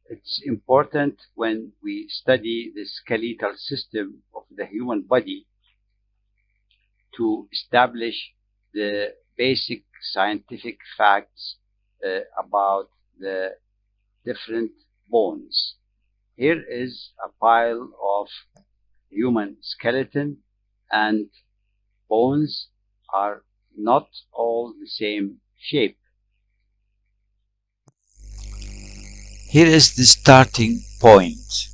It's important when we study the skeletal system of the human body to establish the basic scientific facts about the different bones. Here is a pile of human skeleton, and bones are not all the same shape. Here is the starting point.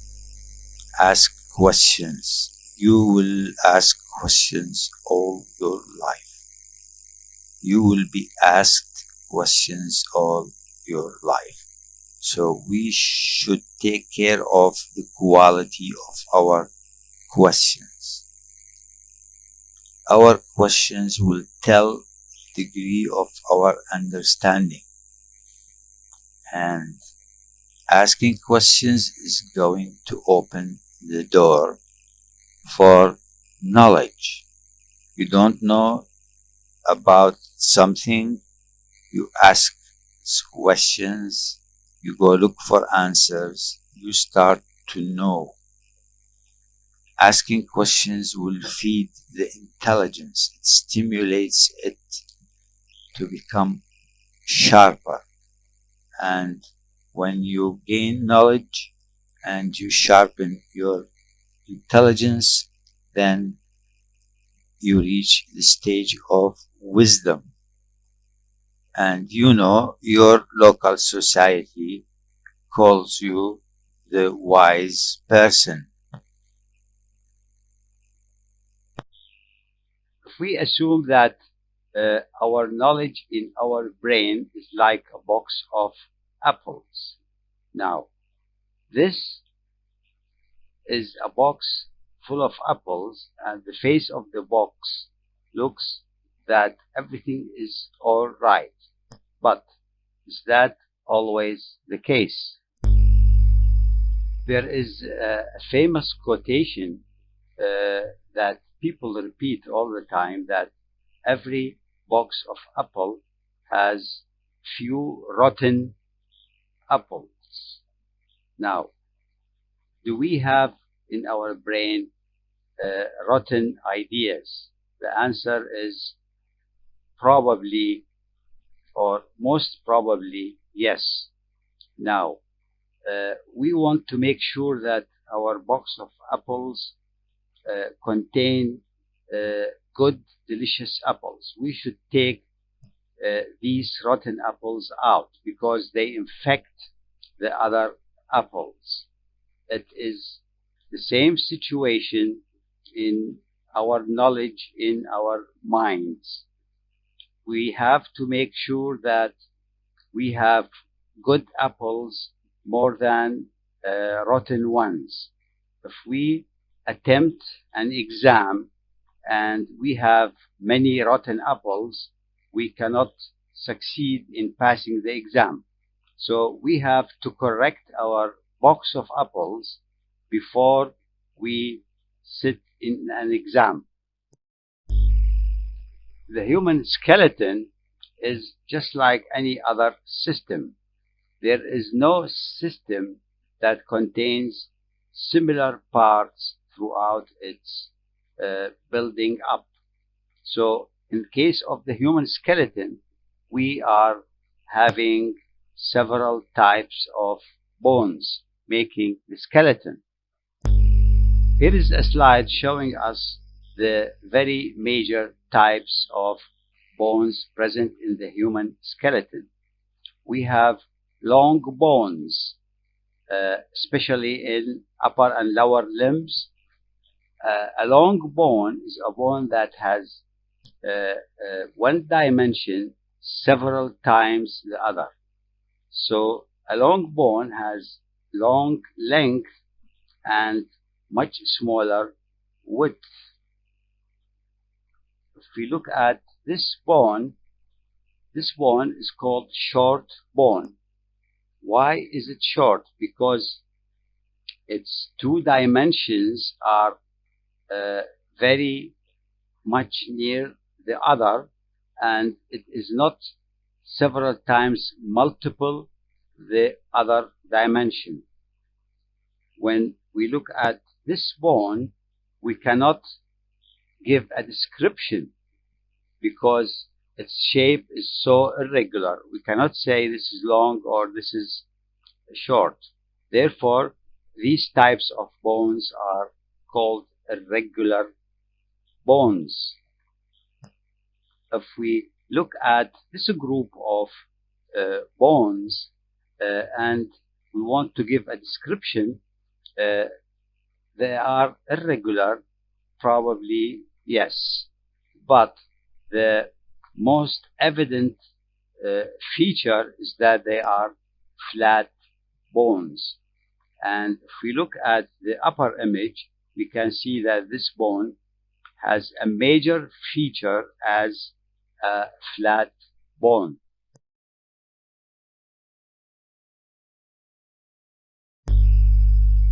Ask questions. You will ask questions all your life. You will be asked questions all your life. So we should take care of the quality of our questions. Our questions will tell the degree of our understanding, and asking questions is going to open the door for knowledge. You don't know about something, you ask questions, you go look for answers, you start to know. Asking questions will feed the intelligence. It stimulates it to become sharper. And when you gain knowledge and you sharpen your intelligence, then you reach the stage of wisdom. And you know, your local society calls you the wise person. If we assume that our knowledge in our brain is like a box of apples. Now, this is a box full of apples, and the face of the box looks that everything is all right. But is that always the case? There is a famous quotation that people repeat all the time, that every box of apple has few rotten apples. Now, do we have in our brain rotten ideas? The answer is probably, or most probably, yes. Now, we want to make sure that our box of apples contain good, delicious apples. We should take these rotten apples out because they infect the other apples. It is the same situation in our knowledge, in our minds. We have to make sure that we have good apples more than rotten ones. If we attempt an exam and we have many rotten apples, we cannot succeed in passing the exam. So we have to correct our box of apples before we sit in an exam. The human skeleton is just like any other system. There is no system that contains similar parts throughout its building up. So in case of the human skeleton, we are having several types of bones making the skeleton. Here is a slide showing us the very major types of bones present in the human skeleton. We have long bones, especially in upper and lower limbs. A long bone is a bone that has one dimension several times the other. So a long bone has long length and much smaller width. If we look at this bone is called short bone. Why is it short? Because its two dimensions are very much near the other, and it is not several times multiple the other dimension. When we look at this bone, we cannot give a description because its shape is so irregular. We cannot say this is long or this is short. Therefore, these types of bones are called irregular bones. If we look at this group of bones and we want to give a description, they are irregular, probably yes, but the most evident feature is that they are flat bones. And if we look at the upper image, we can see that this bone has a major feature as a flat bone.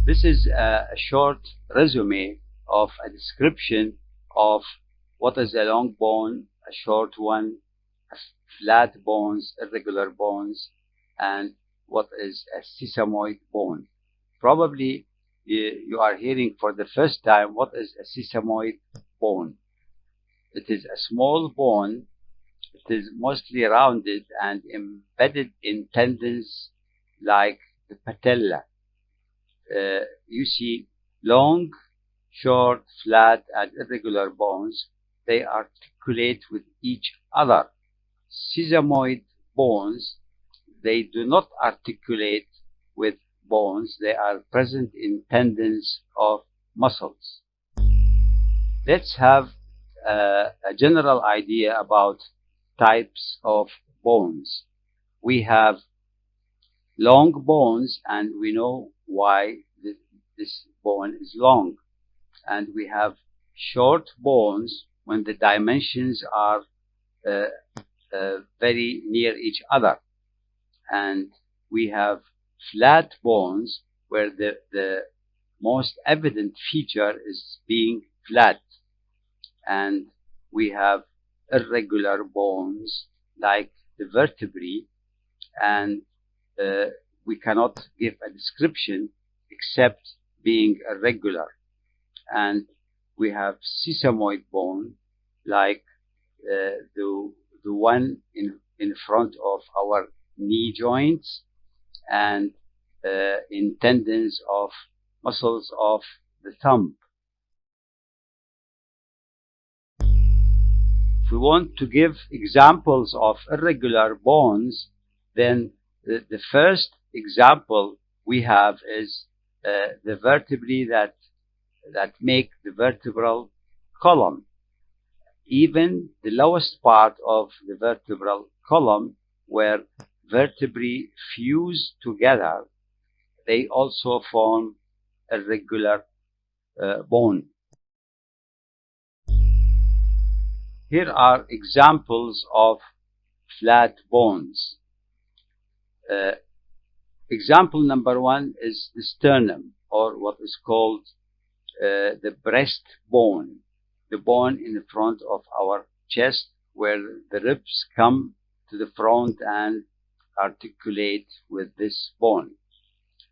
This is a short resume of a description of what is a long bone, a short one, flat bones, irregular bones, and what is a sesamoid bone. Probably you are hearing for the first time what is a sesamoid bone. It is a small bone. It is mostly rounded and embedded in tendons like the patella. You see long, short, flat, and irregular bones. They articulate with each other. Sesamoid bones, they do not articulate with bones. They are present in tendons of muscles. Let's have a general idea about types of bones. We have long bones, and we know why this bone is long. And we have short bones when the dimensions are very near each other. And we have flat bones where the most evident feature is being flat. And we have irregular bones like the vertebrae, and we cannot give a description except being irregular. And we have sesamoid bone like the one in front of our knee joints and in tendons of muscles of the thumb. If we want to give examples of irregular bones, then the first example we have is the vertebrae that make the vertebral column. Even the lowest part of the vertebral column, where vertebrae fuse together, they also form a regular bone. Here are examples of flat bones. Example number one is the sternum, or what is called the breastbone, the bone in front of our chest where the ribs come to the front and articulate with this bone.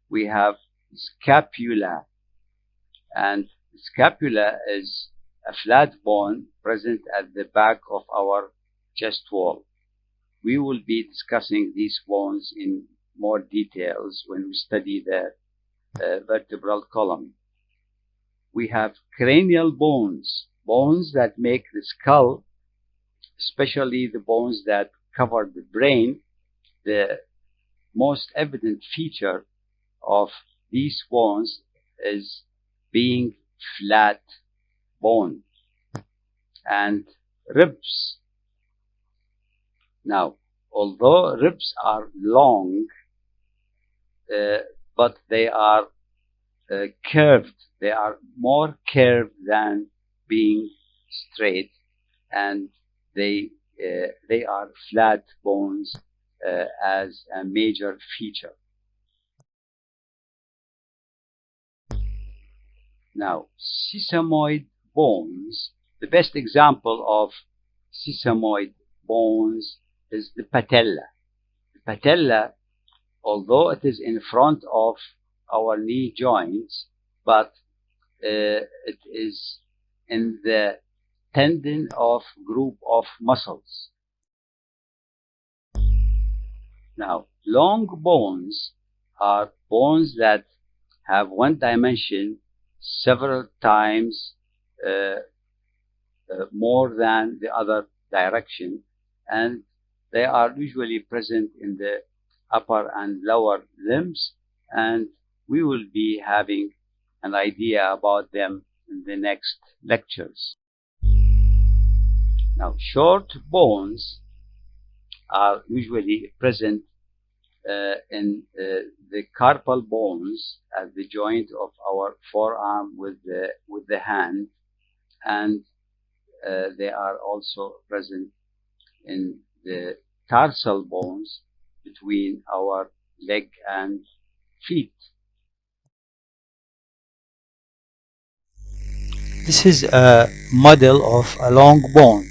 We have scapula, and scapula is a flat bone present at the back of our chest wall. We will be discussing these bones in more details when we study the vertebral column. We have cranial bones, bones that make the skull, especially the bones that cover the brain. The most evident feature of these bones is being flat bone. And ribs. Now, although ribs are long, but they are curved. They are more curved than being straight, and they are flat bones as a major feature. Now, sesamoid bones. The best example of sesamoid bones is the patella. The patella although it is in front of our knee joints, but it is in the tendon of group of muscles. Now, long bones are bones that have one dimension several times more than the other direction, and they are usually present in the upper and lower limbs, and we will be having an idea about them in the next lectures. Now, short bones are usually present in the carpal bones at the joint of our forearm with the hand, and they are also present in the tarsal bones between our leg and feet. This is a model of a long bone.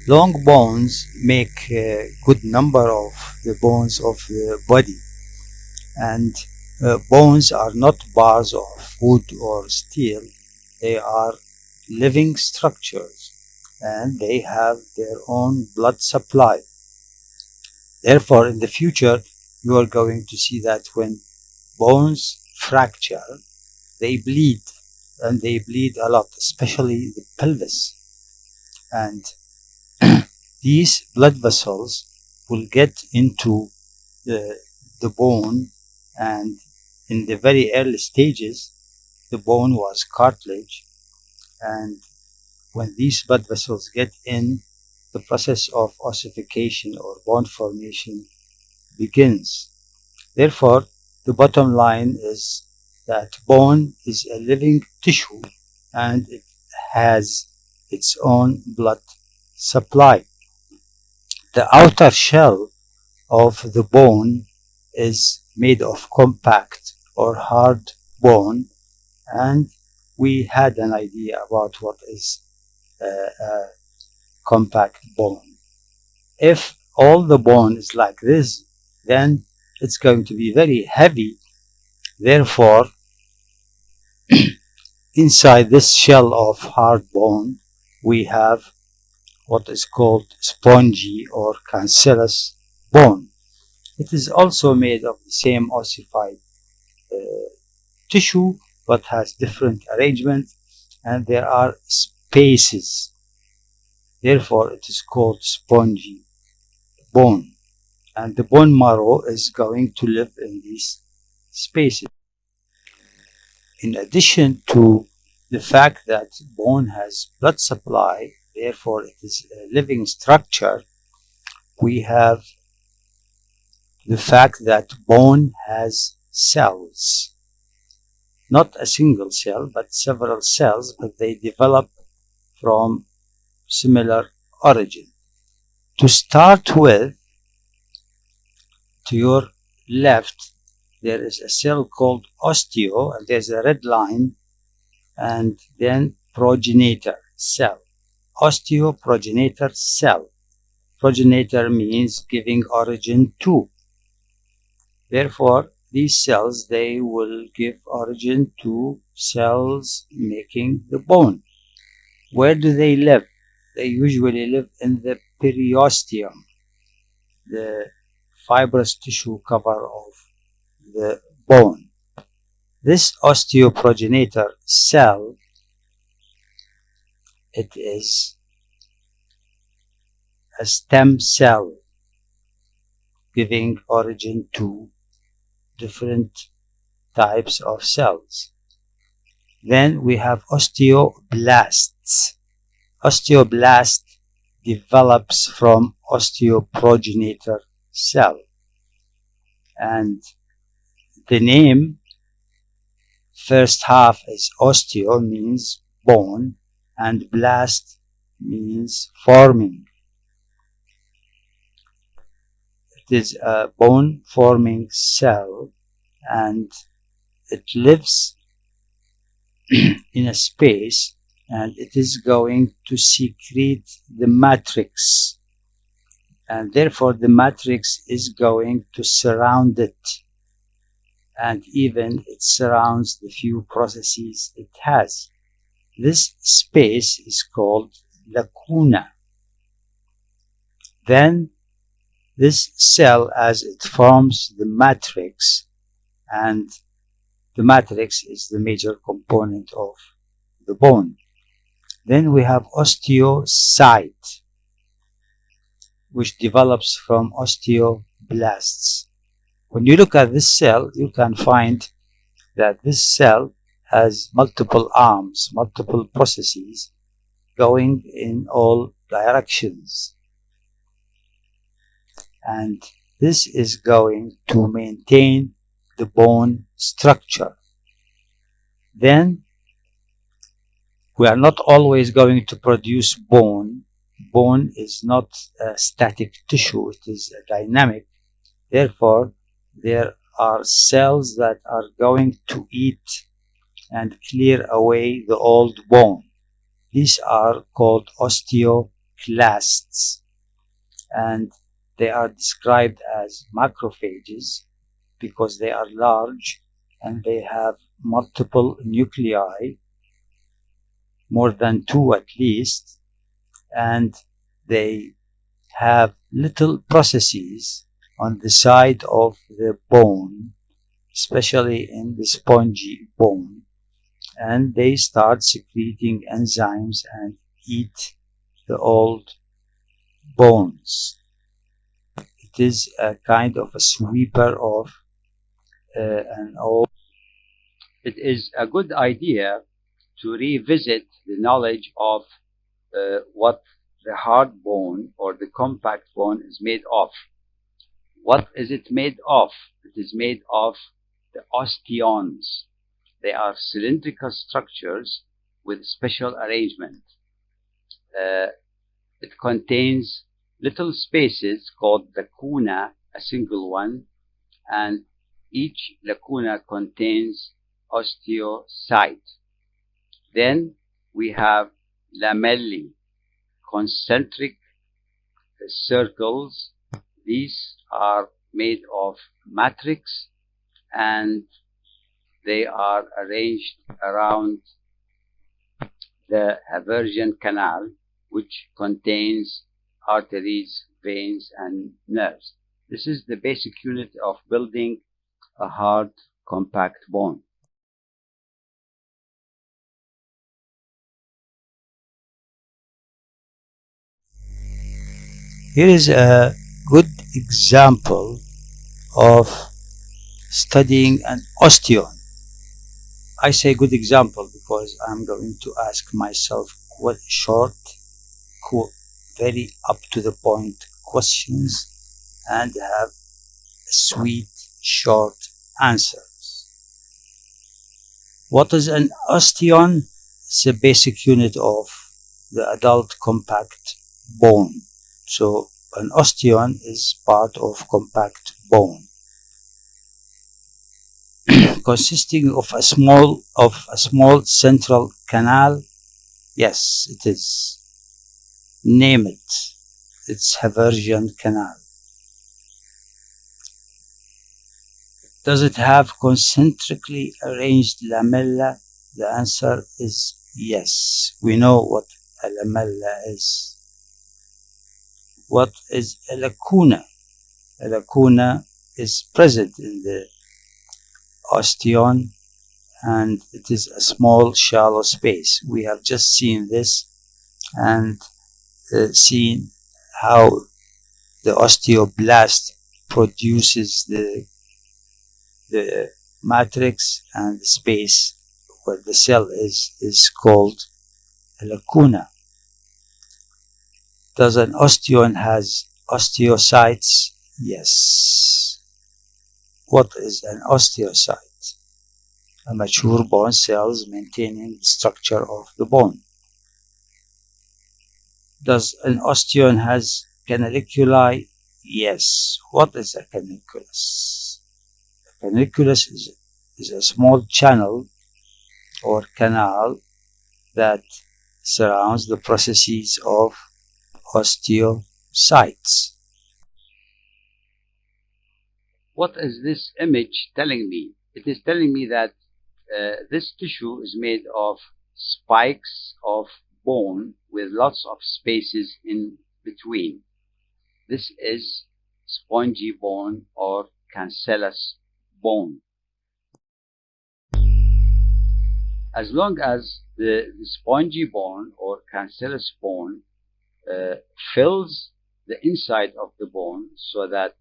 Long bones make a good number of the bones of the body, and bones are not bars of wood or steel. They are living structures, and they have their own blood supply. Therefore, in the future, you are going to see that when bones fracture, they bleed, and they bleed a lot, especially the pelvis. And these blood vessels will get into the bone, and in the very early stages, the bone was cartilage, and when these blood vessels get in, the process of ossification or bone formation begins. Therefore, the bottom line is that bone is a living tissue, and it has its own blood supply. The outer shell of the bone is made of compact or hard bone, and we had an idea about what is a compact bone. If all the bone is like this, then it's going to be very heavy. Therefore, inside this shell of hard bone, we have what is called spongy or cancellous bone. It is also made of the same ossified tissue, but has different arrangement, and there are spaces. Therefore, it is called spongy bone, and the bone marrow is going to live in these spaces. In addition to the fact that bone has blood supply, therefore it is a living structure, we have the fact that bone has cells. Not a single cell, but several cells, but they develop from similar origin. To start with, to your left, there is a cell called osteo, and there's a red line, and then progenitor cell. Osteoprogenitor cell. Progenitor means giving origin to. Therefore, these cells, they will give origin to cells making the bone. Where do they live? They usually live in the periosteum, the fibrous tissue cover of the bone. This osteoprogenitor cell, it is a stem cell giving origin to different types of cells. Then we have osteoblasts. Osteoblast develops from osteoprogenitor cell, and the name first half is osteo, means bone, and blast means forming. It is a bone forming cell, and it lives in a space, and it is going to secrete the matrix. and therefore the matrix is going to surround it, and even it surrounds the few processes it has. This space is called lacuna. Then this cell, as it forms the matrix, and the matrix is the major component of the bone. Then we have osteocyte, which develops from osteoblasts. When you look at this cell, you can find that this cell has multiple arms, multiple processes going in all directions. And this is going to maintain the bone structure. Then we are not always going to produce bone. Bone is not a static tissue, it is a dynamic. Therefore, there are cells that are going to eat and clear away the old bone. These are called osteoclasts, and they are described as macrophages because they are large and they have multiple nuclei, more than 2 at least, and they have little processes on the side of the bone, especially in the spongy bone, and they start secreting enzymes and eat the old bones. It is a kind of a sweeper of an old. It is a good idea to revisit the knowledge of what the hard bone or the compact bone is made of. What is it made of? It is made of the osteons. They are cylindrical structures with special arrangement. It contains little spaces called lacuna, a single one, and each lacuna contains osteocyte. Then we have lamellae, concentric circles. These are made of matrix and they are arranged around the Haversian canal, which contains arteries, veins, and nerves. This is the basic unit of building a hard, compact bone. Here is a good example of studying an osteon. I say good example because I'm going to ask myself short, very up to the point questions and have sweet, short answers. What is an osteon? It's a basic unit of the adult compact bone. So an osteon is part of compact bone, consisting of a small central canal. Yes, it is. Name it. It's Haversian canal. Does it have concentrically arranged lamella? The answer is yes. We know what a lamella is. What is a lacuna? A lacuna is present in the osteon and it is a small shallow space. We have just seen this and seen how the osteoblast produces the matrix, and the space where the cell is called a lacuna. Does an osteon has osteocytes? Yes. What is an osteocyte? A mature bone cells maintaining the structure of the bone. Does an osteon has canaliculi? Yes. What is a canaculus? A canaculus is a small channel or canal that surrounds the processes of osteocytes. What is this image telling me? It is telling me that this tissue is made of spikes of bone with lots of spaces in between. This is spongy bone or cancellous bone. As long as the spongy bone or cancellous bone fills the inside of the bone, so that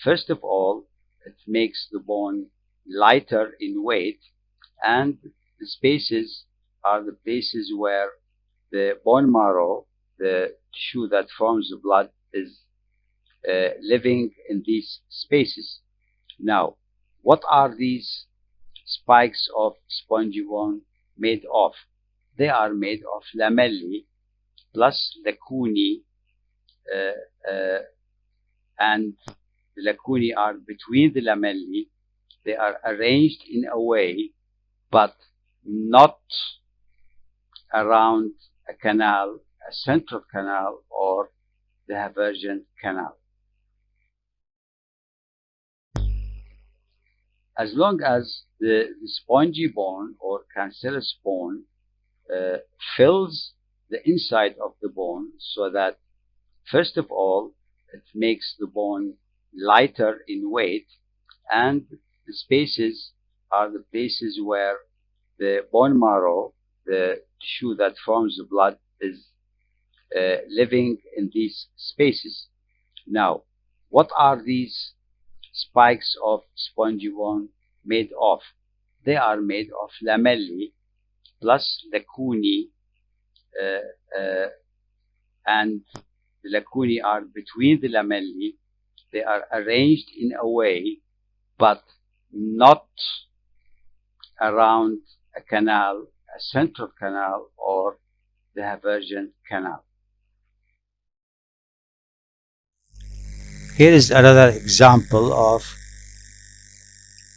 first of all it makes the bone lighter in weight, and the spaces are the places where the bone marrow, the tissue that forms the blood, is living in these spaces. Now, what are these spikes of spongy bone made of? They are made of lamellae plus lacunae, and the lacunae are between the lamellae. They are arranged in a way, but not around a canal, a central canal, or the Haversian canal. As long as the spongy bone or cancellous bone fills the inside of the bone, so that first of all it makes the bone lighter in weight, and the spaces are the places where the bone marrow, the tissue that forms the blood, is living in these spaces. Now, what are these spikes of spongy bone made of? They are made of lamellae plus lacunae, and the lacunae are between the lamellae. They are arranged in a way, but not around a canal, a central canal, or the Haversian canal. Here is another example of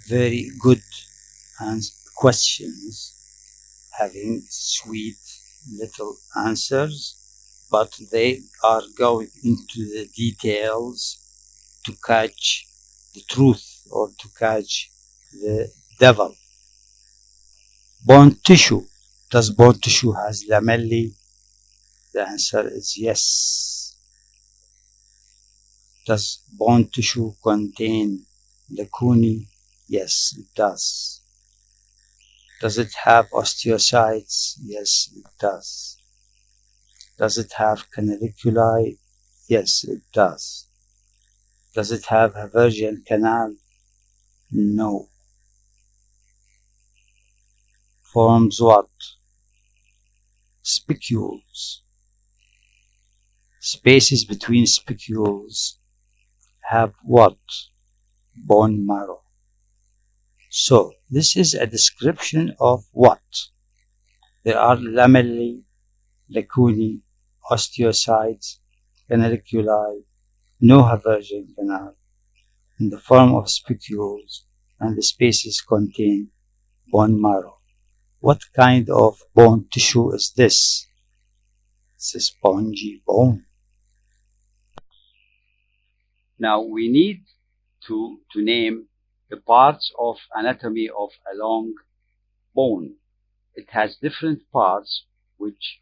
very good questions having sweet little answers, but they are going into the details to catch the truth or to catch the devil. Bone tissue. Does bone tissue has lamellae? The answer is yes. Does bone tissue contain lacunae? Yes, it does. Does it have osteocytes? Yes, it does. Does it have canaliculi? Yes, it does. Does it have Haversian canal? No. Forms what? Spicules. Spaces between spicules have what? Bone marrow. So, this is a description of what? There are lamellae, lacunae, osteocytes, canaliculi, no Haversian canal, in the form of spicules, and the spaces contain bone marrow. What kind of bone tissue is this? It's a spongy bone. Now we need to name the parts of anatomy of a long bone. It has different parts which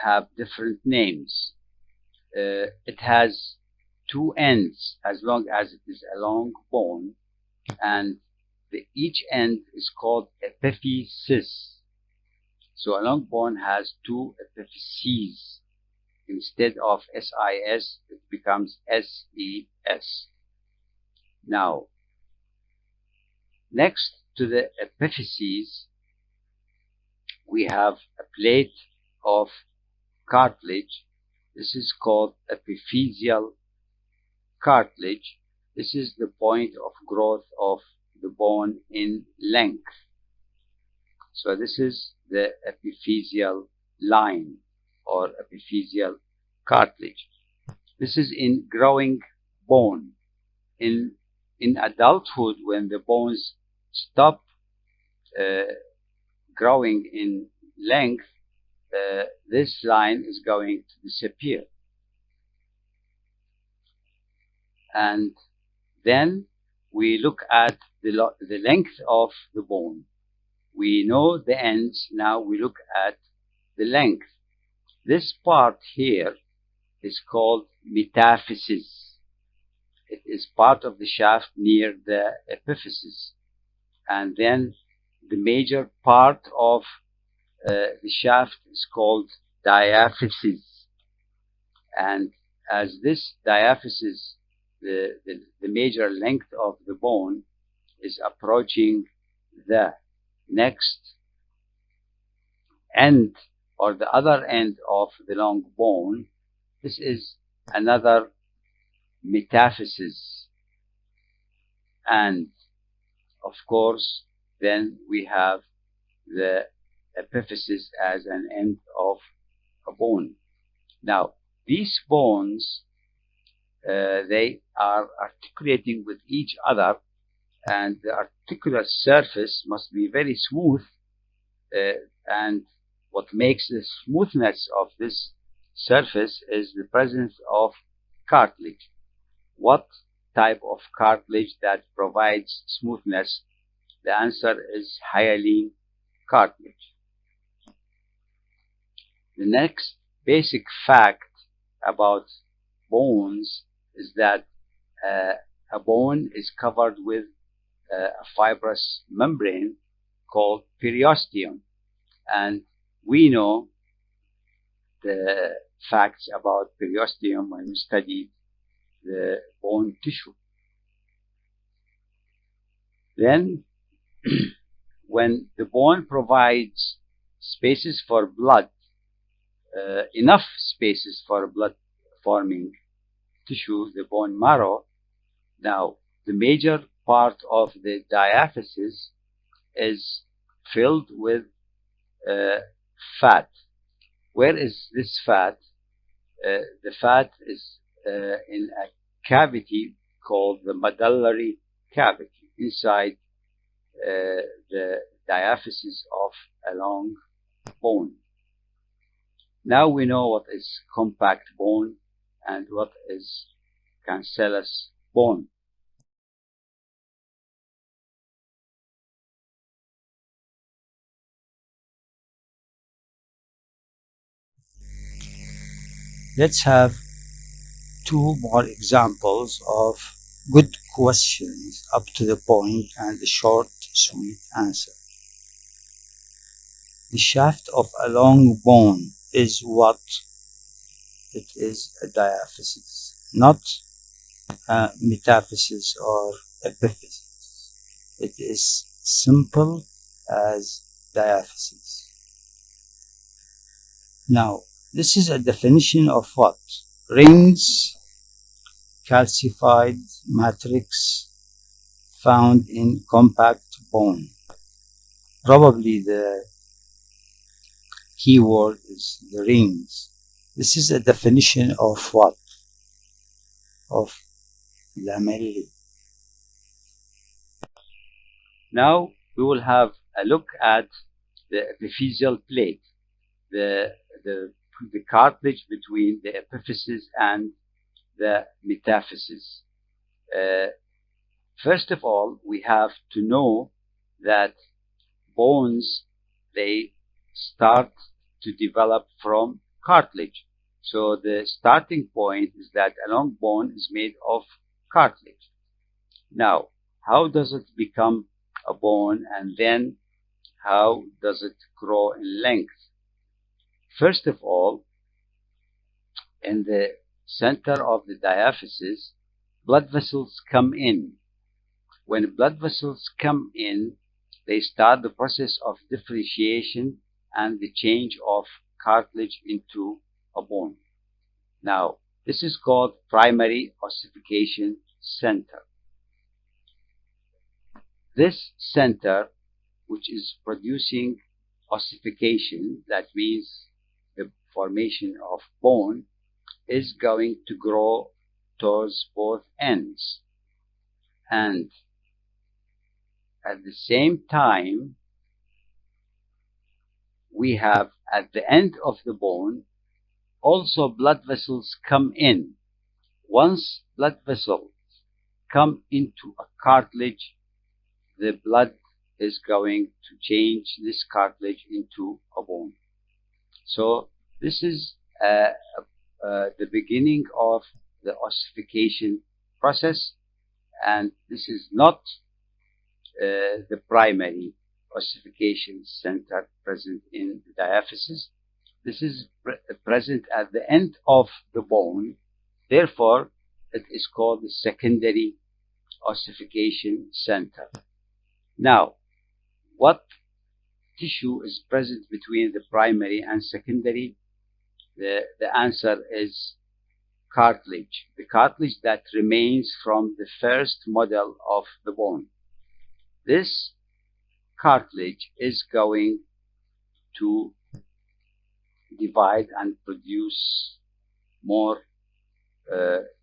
have different names. It has two ends as long as it is a long bone, and each end is called epiphysis. So a long bone has two epiphyses. Instead of SIS, it becomes SES. Now, next to the epiphyses, we have a plate of cartilage. This is called epiphyseal cartilage. This is the point of growth of the bone in length. So this is the epiphyseal line or epiphyseal cartilage. This is in growing bone. In adulthood, when the bones stop growing in length, this line is going to disappear. And Then we look at the length of the bone. We know the ends, now we look at the length. This part here is called metaphysis. It is part of the shaft near the epiphysis. And then the major part of the shaft is called diaphysis. And as this diaphysis, the major length of the bone is approaching the next end or the other end of the long bone, this is another metaphysis. And of course, then we have the epiphysis as an end of a bone. Now, these bones, they are articulating with each other, and the articular surface must be very smooth, and what makes the smoothness of this surface is the presence of cartilage. What type of cartilage that provides smoothness? The answer is hyaline cartilage. The next basic fact about bones is that a bone is covered with a fibrous membrane called periosteum, and we know the facts about periosteum when we studied the bone tissue. Then when the bone provides spaces for blood, enough spaces for blood forming tissue, the bone marrow, now the major part of the diaphysis is filled with fat. Where is this fat? The fat is in a cavity called the medullary cavity inside the diaphysis of a long bone. Now we know what is compact bone and what is cancellous bone. Let's have two more examples of good questions up to the point and a short, sweet answer. The shaft of a long bone is what? It is a diaphysis, not a metaphysis or epiphysis. It is simple as diaphysis. Now, this is a definition of what? Rings, calcified matrix found in compact bone. Probably the key word is the rings. This is a definition of what? Of lamellae. Now we will have a look at the epiphyseal plate, the cartilage between the epiphysis and the metaphysis. First of all, we have to know that bones, they start to develop from cartilage. So the starting point is that a long bone is made of cartilage. Now, how does it become a bone, and then how does it grow in length? First of all, in the center of the diaphysis, blood vessels come in. When blood vessels come in, they start the process of differentiation and the change of cartilage into a bone. Now, this is called primary ossification center. This center, which is producing ossification, that means the formation of bone, is going to grow towards both ends. And at the same time, we have at the end of the bone also blood vessels come in. Once blood vessels come into a cartilage, the blood is going to change this cartilage into a bone. So this is the beginning of the ossification process, and this is not the primary ossification center present in the diaphysis. This is present at the end of the bone. Therefore, it is called the secondary ossification center. Now, what tissue is present between the primary and secondary? The answer is cartilage, the cartilage that remains from the first model of the bone. This cartilage is going to divide and produce more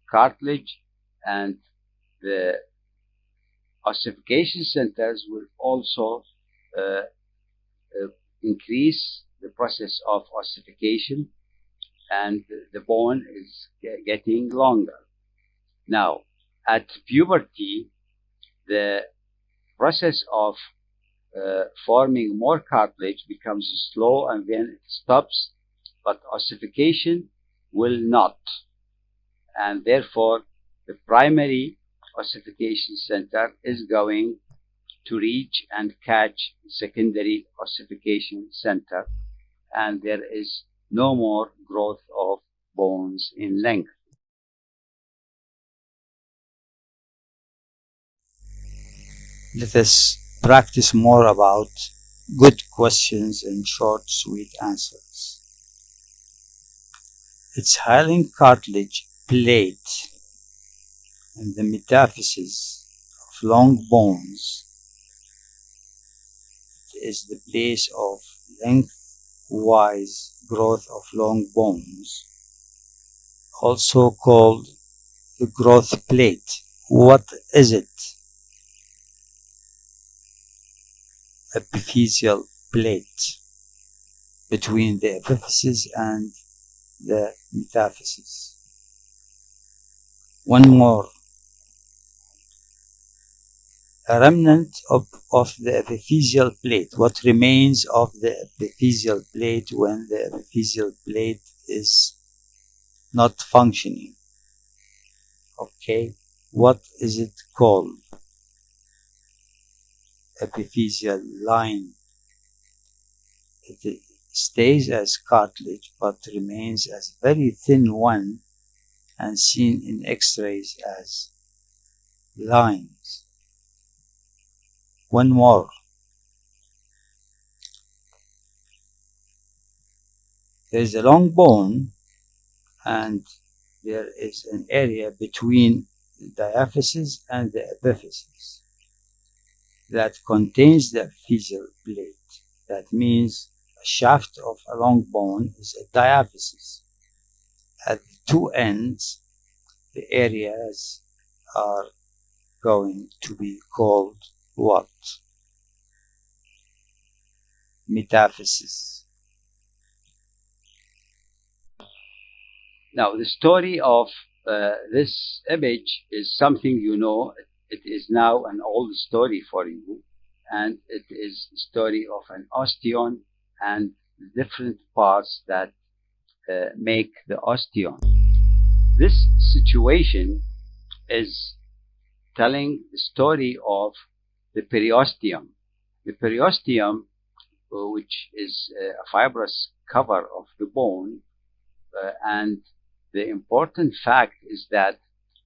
cartilage, and the ossification centers will also increase the process of ossification, and the bone is getting longer. Now, at puberty, the process of forming more cartilage becomes slow and then it stops, but ossification will not. And therefore, the primary ossification center is going to reach and catch the secondary ossification center, and there is no more growth of bones in length. Let us practice more about good questions and short, sweet answers. Its hyaline cartilage plate and the metaphysis of long bones is the place of lengthwise growth of long bones, also called the growth plate. What is it? Epiphyseal plate between the epiphysis and the metaphysis. One more. A remnant of the epiphyseal plate. What remains of the epiphyseal plate when the epiphyseal plate is not functioning? Okay, what is it called? Epiphyseal line. It stays as cartilage but remains as very thin one and seen in x-rays as lines. One more. There is a long bone and there is an area between the diaphysis and the epiphysis that contains the epiphyseal plate. That means a shaft of a long bone is a diaphysis. At the two ends, the areas are going to be called what? Metaphysis. Now, the story of this image is something you know. It is now an old story for you, and it is the story of an osteon and different parts that make the osteon. This situation is telling the story of the periosteum. The periosteum, which is a fibrous cover of the bone, and the important fact is that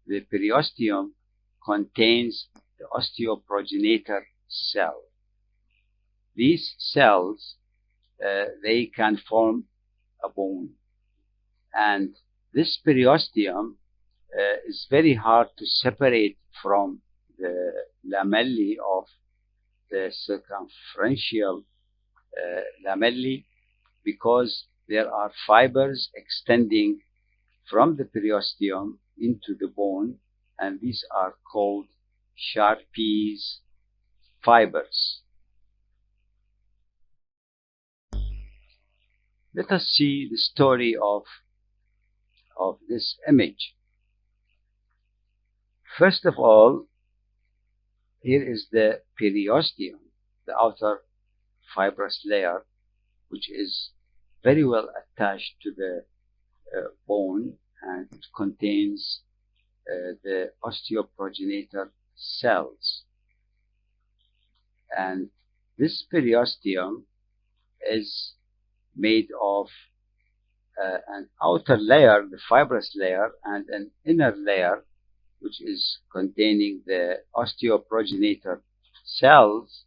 the periosteum contains the osteoprogenitor cell. These cells, they can form a bone, and this periosteum is very hard to separate from the lamellae of the circumferential lamellae, because there are fibers extending from the periosteum into the bone, and these are called Sharpey's fibers. Let us see the story of this image. First of all, here is the periosteum, the outer fibrous layer, which is very well attached to the bone, and it contains the osteoprogenitor cells. And this periosteum is made of an outer layer, the fibrous layer, and an inner layer, which is containing the osteoprogenitor cells.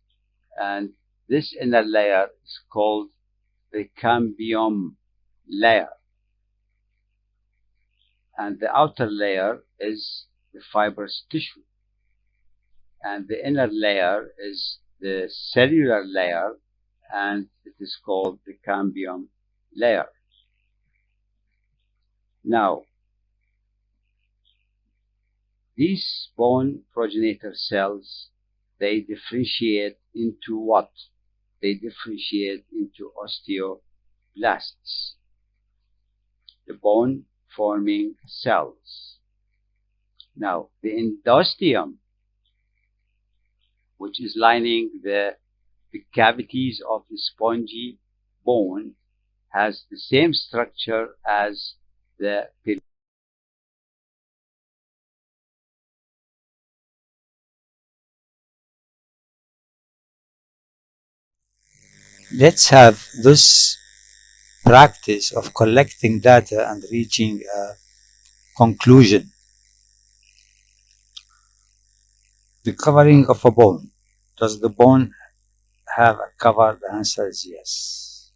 And this inner layer is called the cambium layer, and the outer layer is the fibrous tissue, and the inner layer is the cellular layer, and it is called the cambium layer. Now, these bone progenitor cells, they differentiate into what? They differentiate into osteoblasts, the bone forming cells. Now, the endosteum, which is lining the cavities of the spongy bone, has the same structure as the Let's have this practice of collecting data and reaching a conclusion. The covering of a bone. Does the bone have a cover? The answer is yes.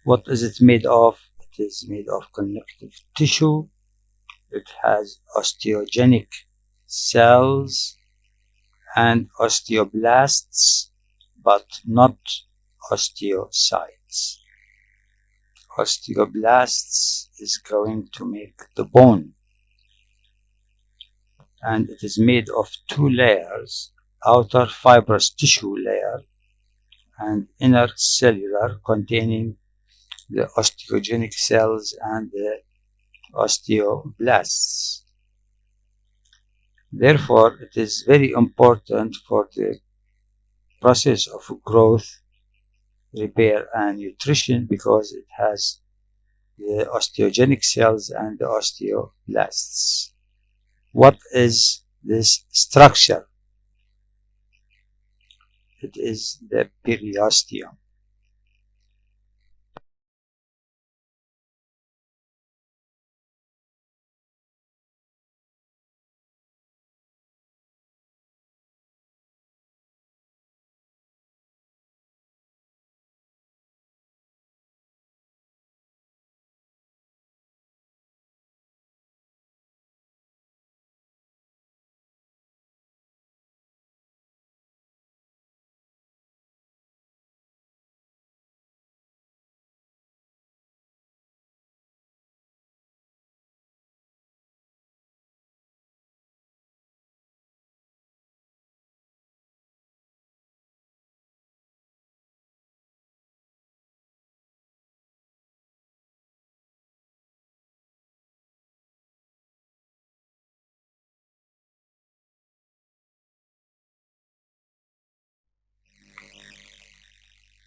What is it made of? It is made of connective tissue. It has osteogenic cells and osteoblasts, but not osteocytes. Osteoblasts is going to make the bone, and it is made of two layers: outer fibrous tissue layer and inner cellular, containing the osteogenic cells and the osteoblasts. Therefore, it is very important for the process of growth, repair, and nutrition, because it has the osteogenic cells and the osteoblasts. What is this structure? It is the periosteum.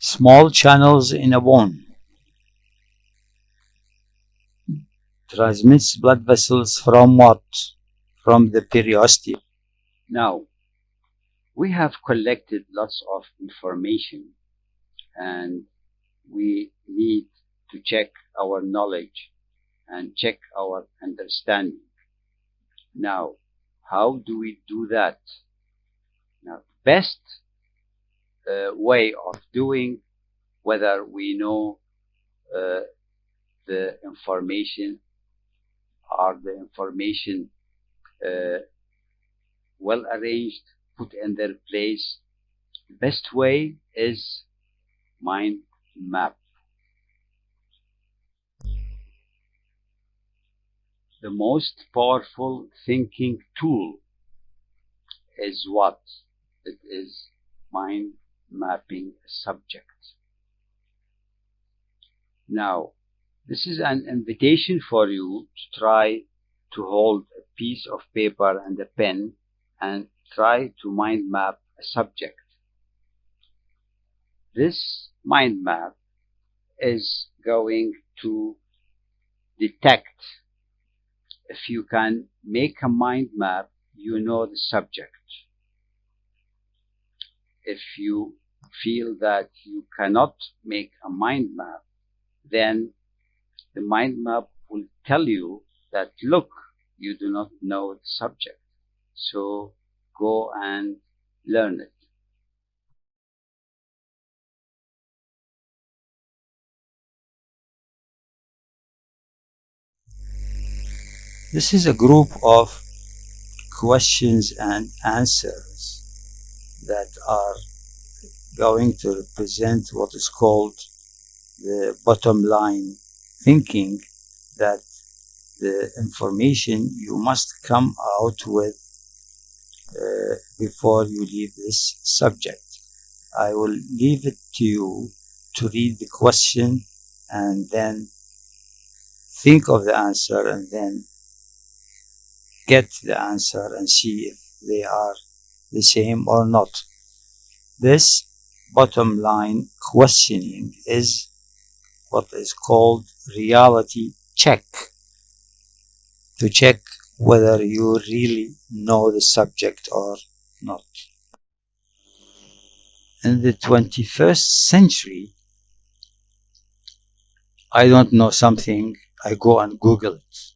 Small channels in a bone transmits blood vessels from what? From the periosteum. Now, we have collected lots of information, and we need to check our knowledge and check our understanding. Now, how do we do that? Now, best way of doing, whether we know the information, are the information well arranged, put in their place, the best way is mind map. The most powerful thinking tool is what? It is mind mapping a subject. Now, this is an invitation for you to try to hold a piece of paper and a pen and try to mind map a subject. This mind map is going to detect. If you can make a mind map, you know the subject. If you feel that you cannot make a mind map, then the mind map will tell you that, look, you do not know the subject, so go and learn it. This is a group of questions and answers that are going to represent what is called the bottom line thinking, that the information you must come out with before you leave this subject. I will leave it to you to read the question and then think of the answer and then get the answer and see if they are the same or not. This bottom line questioning is what is called reality check, to check whether you really know the subject or not. In the 21st century, I don't know something, I go and Google it.